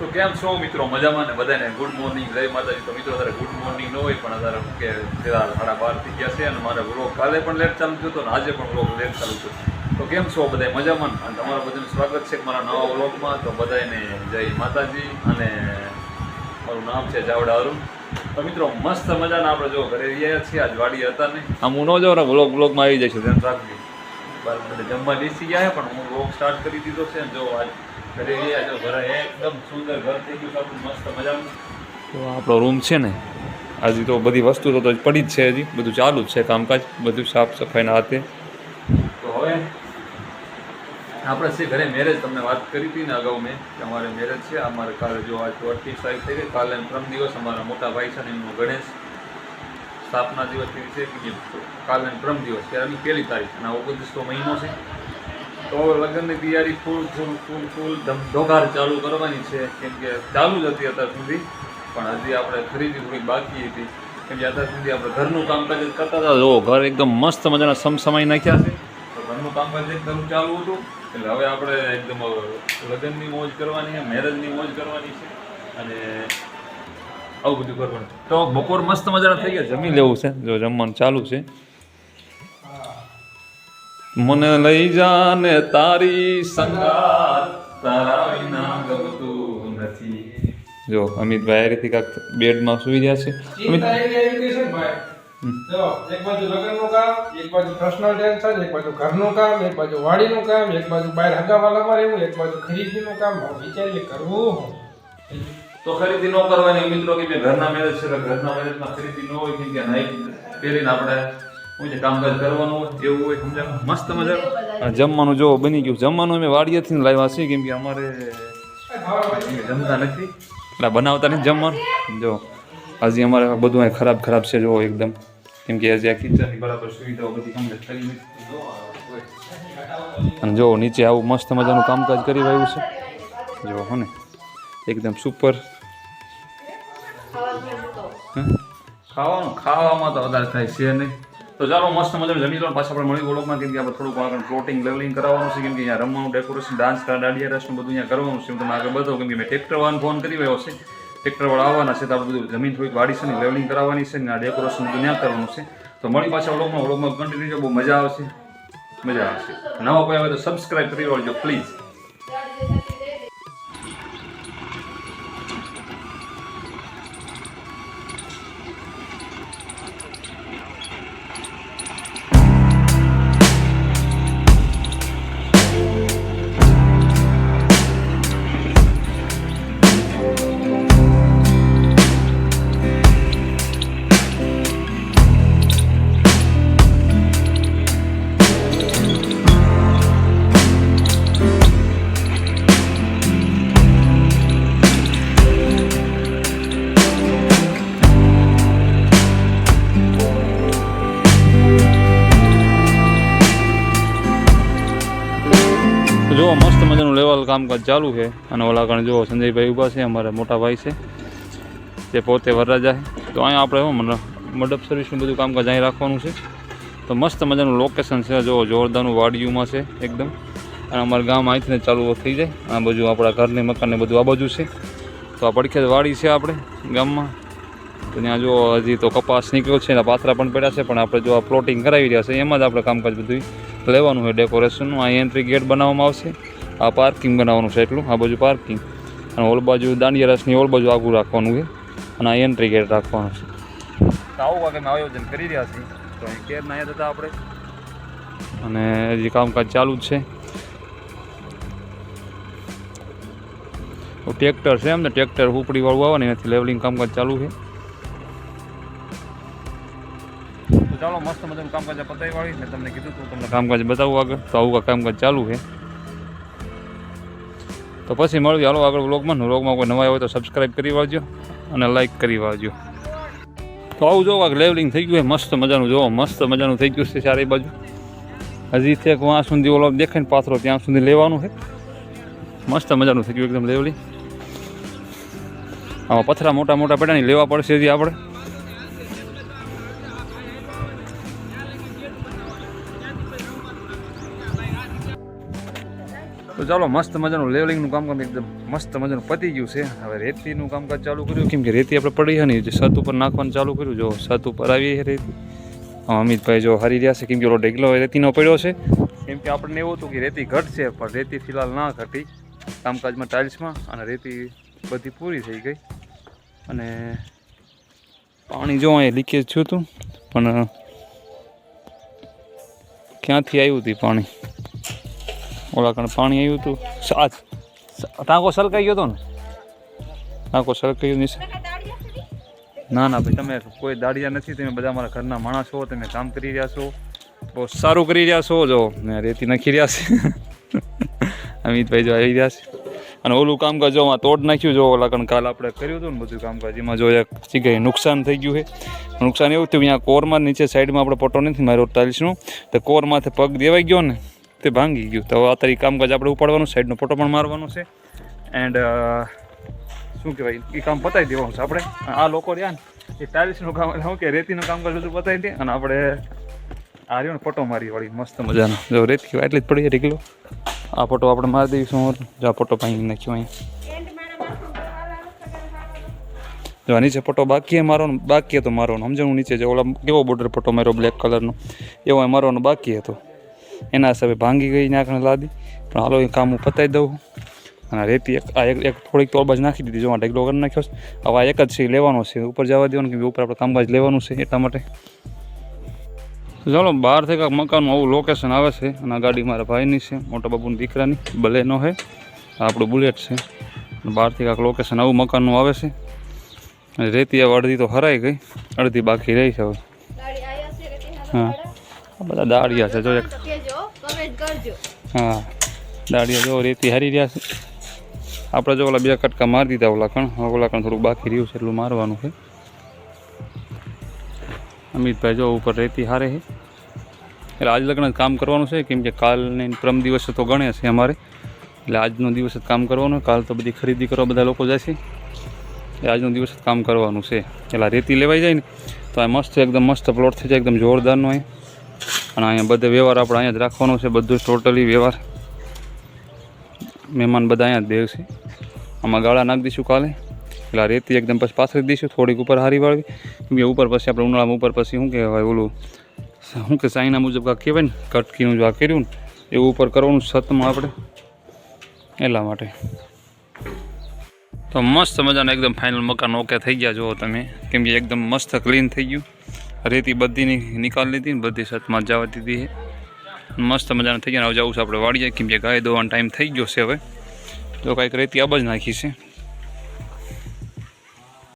તો કેમ છો મિત્રો? મજામાં ને? બધાને ગુડ મોર્નિંગ, જય માતાજી. તો મિત્રો અત્યારે ગુડ મોર્નિંગ ન હોય પણ અત્યારે કે 12:30 થઈ ગયા છે અને મારે વ્લોગ કાલે પણ લેટ ચાલુ થયો હતો અને આજે પણ વ્લોગ લેટ ચાલુ થયો. તો કેમ છો બધા? મજામાં? અને તમારા બધાનું સ્વાગત છે મારા નવા વ્લોગમાં. તો બધાને જય માતાજી અને મારું નામ છે ચાવડા અરુણ. તો મિત્રો મસ્ત મજાના આપણે જો ઘરે રહ્યા છીએ, આજ વાડી હતા ને આમ હું ન જાઉં ને વ્લોગમાં આવી જઈશું, ધ્યાન રાખજો. બધા જમવા બેસી ગયા પણ હું વ્લોગ સ્ટાર્ટ કરી દીધો છે. જો આજ ઘરે રહ્યા જો ઘરે એકદમ સુંદર ઘર થઈ ગયું આપણું મસ્ત મજાનું. તો આપણો રૂમ છે ને હજી તો બધી વસ્તુ તો પડી જ છે, હજી બધું ચાલુ જ છે કામકાજ, બધું સાફ સફાઈના હાથે. તો હવે આપણે છે ઘરે મેરેજ, તમને વાત કરી હતી ને અગાઉ મેં કે અમારે મેરેજ છે. અમારે કાલે જો આજ 28 તારીખ થઈ ગઈ, કાલે પ્રમ દિવસ અમારા મોટા ભાઈ છે ને એમનો ગણેશ સ્થાપના દિવસ છે કે કાલે પ્રમ દિવસ ત્યારની 1 તારીખ અને 29 મહિનો છે. તો લગ્નની તૈયારી ફૂલ ધમધોકાર ચાલુ કરવાની છે, કેમ કે ચાલુ જ હતી અત્યાર સુધી, પણ હજી આપણે ખરીદી થોડીક બાકી હતી, કેમ કે અત્યાર સુધી આપણે ઘરનું કામકાજ જ કરતા હતા. જો ઘર એકદમ મસ્ત મજાના સમસમાઈ નાખ્યા છે, તો ઘરનું કામકાજ એકદમ ચાલુ હતું. એટલે હવે આપણે એકદમ લગ્નની મોજ કરવાની છે, મેરેજની મોજ કરવાની છે અને આવું બધું કરવાનું. તો બપોર મસ્ત મજાના થઈ ગયા, જમી લેવું છે. જો જમવાનું ચાલુ છે. મને લઈ જા ને તારી સંગાત, તારા વિના ગમતું નથી. જો અમિતભાઈ આ રીતે કાંક બેડમાં સુઈ રહ્યા છે. એક બાજુ લગ્નનું કામ, એક બાજુ પર્સનલ ટેન્શન, એક બાજુ ઘરનું કામ, એક બાજુ વાડીનું કામ, એક બાજુ બહાર હગાવાલામાં રહેવું, એક બાજુ ખરીદીનું કામ. વિચારીએ કરવું તો ખરીદી ન કરવાની મિત્રો, કે ઘરના મેરેજ છે, ઘરના મેરેજમાં ખરીદી ન હોય, કેમ કે નાઈટ પહેરીને આપણે શું છે કામકાજ કરવાનું હોય એવું હોય, સમજાય? મસ્ત મજા. જમવાનું જો બની ગયું. જમવાનું અમે વાડીએથી લાવ્યા છીએ, કેમ કે અમારે જમતા નથી એટલે બનાવતા નથી જમવાનું. જો હજી અમારે બધું અહીં ખરાબ છે જો એકદમ, કેમ કે હજી આ કિચનની બરાબર સુવિધાઓ બધી કમ્પ્લીટ કરી નથી. અને જો નીચે આવું મસ્ત મજાનું કામકાજ કરી રહ્યું છે. જો હો ને એકદમ સુપર. ખાવામાં તો વધારે થાય છે નહીં. તો ચાલો મસ્ત મજાનું જમી લો, પાછા આપણે મળી વ્લોગમાં, કેમ કે આપણે થોડુંક આગળ પ્લોટિંગ લેવલિંગ કરાવવાનું છે, કેમ કે અહીંયા રમવાનું ડેકોરેશન, ડાન્સ, દાંડિયા રસનું બધું અહીંયા કરવાનું છે. હું તમને આગળ બતાવું, કેમ કે મેં ટ્રેક્ટરવાળાને ફોન કરી રહ્યો છે, ટ્રેક્ટરવાળા આવવાના છે, તો આપણે બધું જમીન થોડીક વાડી છે ને લેવલિંગ કરાવવાની છે ને આ ડેકોરેશન બધું ત્યાં કરવાનું છે. તો મળી પાછા વ્લોગમાં કન્ટિન્યુ, બહુ મજા આવશે. નવા કોઈ આવે તો સબસ્ક્રાઈબ કરી લેજો પ્લીઝ. જો મસ્ત મજાનું લેવલ કામકાજ ચાલુ છે. અને ઓલા કણ જો સંજયભાઈ ઊભા છે, અમારા મોટા ભાઈ છે, તે પોતે વરરાજા છે. તો અહીંયા આપણે મંડપ સર્વિસનું બધું કામકાજ અહીં રાખવાનું છે. તો મસ્ત મજાનું લોકેશન છે, જો જોરદારનું વાડીયુમાં છે એકદમ. અને અમારા ગામ અહીંથી ચાલુ થઈ જાય. આ બાજુ આપણા ઘરની મકાનને બધું આ બાજુ છે. તો આ પડખે વાડી છે આપણે ગામમાં. તો ત્યાં જો હજી તો કપાસ નીકળ્યો છે, એના પાથરા પણ પડ્યા છે, પણ આપણે જો આ પ્લોટિંગ કરાવી રહ્યા છે એમાં જ આપણે કામકાજ બધું લેવાનું હોય ડેકોરેશનનું. આ એન્ટ્રી ગેટ બનાવવામાં આવશે, આ પાર્કિંગ બનાવવાનું છે એટલું, આ બાજુ પાર્કિંગ, અને ઓલ બાજુ દાંડિયા રસની ઓલ બાજુ આગું રાખવાનું છે, અને આ એન્ટ્રી ગેટ રાખવાનું છે. તો આવું વાગે અમે આયોજન કરી રહ્યા છીએ. તો અહીં કેર ના હતા આપણે, અને હજી કામકાજ ચાલુ જ છે. ટ્રેક્ટર છે, એમ ને ટ્રેક્ટર ઉપડીવાળું આવે ને એનાથી લેવલિંગ કામકાજ ચાલુ છે. તો ચાલો મસ્ત મજાનું કામકાજ પતાવી વાળી મેં તમને કીધું તું તમને કામકાજ બતાવું આગળ. તો આવું કામકાજ ચાલુ છે. તો પછી મળવી હાલો આગળ વ્લોગમાં કોઈ નવા હોય તો સબસ્ક્રાઈબ કરી વાળજો અને લાઈક કરી વાળજો. તો આવું જોવા લેવલિંગ થઈ ગયું છે મસ્ત મજાનું. જોવો મસ્ત મજાનું થઈ ગયું છે ચારે બાજુ. હજી થેક વાં સુધી ઓલો દેખાય ને પાથરો ત્યાં સુધી લેવાનું છે. મસ્ત મજાનું થઈ ગયું એકદમ લેવલિંગ. આમાં પથરા મોટા મોટા પડ્યા નહીં, લેવા પડશે હજી આપણે. તો તો ચાલો મસ્ત મજાનું લેવલિંગનું કામકાજ એકદમ મસ્ત મજાનું પતી ગયું છે. હવે રેતીનું કામકાજ ચાલુ કર્યું કેમ કે રેતી આપણે પડી છે ને જે છત ઉપર નાખવાનું ચાલુ કર્યું. જો છત ઉપર આવી છે રેતી. અમિતભાઈ જો હરી રહ્યા છે કેમ કે ઓલો ઢેગલો રેતીનો પડ્યો છે. કેમ કે આપણને એવું હતું કે રેતી ઘટશે પણ રેતી ફિલહાલ ના ઘટી કામકાજમાં ટાઇલ્સમાં, અને રેતી બધી પૂરી થઈ ગઈ. અને પાણી જો અહીંયા લીકેજ થયું હતું પણ ક્યાંથી આવ્યું હતું પાણી? ઓલા કણ પાણી આવ્યું હતું. ટાંકો સલકાઈ ગયો હતો ને? ટાંકો સલકાઈ ગયો નહીં? ના ના ભાઈ, તમે કોઈ દાડિયા નથી. તમે બધા મારા ઘરના માણસ છો. તમે કામ કરી રહ્યા છો, બહુ સારું કરી રહ્યા છો. જો મેં રેતી નાખી રહ્યા છે. અમિતભાઈ જો આવી રહ્યા છે. અને ઓલું કામકાજ જો તોડ નાખ્યું. જો ઓલા કણ કાલ આપણે કર્યું હતું ને બધું કામકાજ, એમાં જો એક જગ્યાએ નુકસાન થઈ ગયું છે. નુકસાન એવું થયું અહીંયા કોરમાં નીચે સાઈડમાં આપણે પટ્ટો નથી માર્યો ટાઇલ્સનું, તો કોરમાંથી પગ દેવાઈ ગયો ને તે ભાંગી ગયું. તો આ તારી કામકાજ આપણે ઉપાડવાનું, સાઈડનો પટ્ટો પણ મારવાનો છે. એન્ડ શું કહેવાય એ કામ પતાવી દેવાનું છે આપણે. આ લોકો રહ્યા ને એ ટાઇલ્સનું કામ એટલે શું કે રેતીનું કામકાજ બધું પતાવી દે, અને આપણે આ રહ્યો ને પટ્ટો મારી વાળી મસ્ત મજાનો. જો રેતી એટલી જ પડી છે ઢીકલો. આ પટ્ટો આપણે મારી દઈશું. જો આ પટ્ટો ભાંગી નાખ્યો અહીંયા. જો નીચે પટ્ટો બાકી મારવાનો, બાકી હતો મારવાનો. સમજણું નીચે જે ઓલા કેવો બોર્ડર પટ્ટો માર્યો બ્લેક કલરનો એવો મારવાનો બાકી હતો. એના હિસાબે ભાંગી ગઈ નાખને લાદી. પણ હાલો એ કામ હું પતાવી દઉં. અને રેતી એક થોડીક તો બાજુ નાખી દીધી. જો ઢગલો કરી નાખ્યો છે. હવે આ એક જ છે લેવાનો છે, ઉપર જવા દેવાનું કે ઉપર આપણે કામકાજ લેવાનું છે એટલા માટે. ચાલો બહારથી કાંઈક મકાનનું આવું લોકેશન આવે છે. અને આ ગાડી મારા ભાઈની છે, મોટા બાબુની દીકરાની બલેનો છે. આપણું બુલેટ છે. બહારથી કાંઈક લોકેશન આવું મકાનનું આવે છે. અને રેતી હવે અડધી તો હરાઈ ગઈ, અડધી બાકી રહી છે હવે. હા આ બધા દાળિયા છે. જો એક હા દાળિયા જો રેતી હારી રહ્યા છે. આપણે જો ઓલા બે કટકા મારી દીધા ઓલા કણ થોડુંક બાકી રહ્યું છે એટલું મારવાનું છે. અમિતભાઈ જો ઉપર રેતી હારે છે. એટલે આજ લગ્ન કામ કરવાનું છે કેમ કે કાલને પ્રમ દિવસે તો ગણે છે અમારે. એટલે આજનો દિવસ જ કામ કરવાનું. કાલ તો બધી ખરીદી કરવા બધા લોકો જાય છે. એટલે આજનો દિવસ જ કામ કરવાનું છે. એટલે રેતી લેવાઈ જાય ને તો આ મસ્ત એકદમ મસ્ત પ્લોટ થઈ જાય, એકદમ જોરદારનો અહીં. અને અહીંયા બધે વ્યવહાર આપણે અહીંયા જ રાખવાનો છે, બધું ટોટલી વ્યવહાર. મહેમાન બધા અહીંયા જ દેવ છે. આમાં ગાળા નાખી દઈશું કાલે. એટલે રેતી એકદમ પછી પાથરી દઈશું, થોડીક ઉપર હારી વાળવી. કેમ કે ઉપર પછી આપણે ઉનાળામાં ઉપર પછી શું કહેવાય ઓલું શું કે ચાઇના મુજબ કાંક કહેવાય ને કટકીનું જો આ કર્યું ને એવું ઉપર કરવાનું છતમાં આપણે, એટલા માટે. તો મસ્ત મજાનું એકદમ ફાઇનલ મકાન ઓકે થઈ ગયા જુઓ તમે. કેમ કે એકદમ મસ્ત ક્લીન થઈ ગયું. રેતી બધીની નિકાલ લીધી ને બધી છતમાં જવા દીધી છે. મસ્ત મજાનું થઈ ગયા. હવે જવું છે આપણે વાડીએ કેમ કે ગાય દોવાનો ટાઈમ થઈ ગયો છે હવે. તો કાંઈક રેતી આબ જ નાખી છે.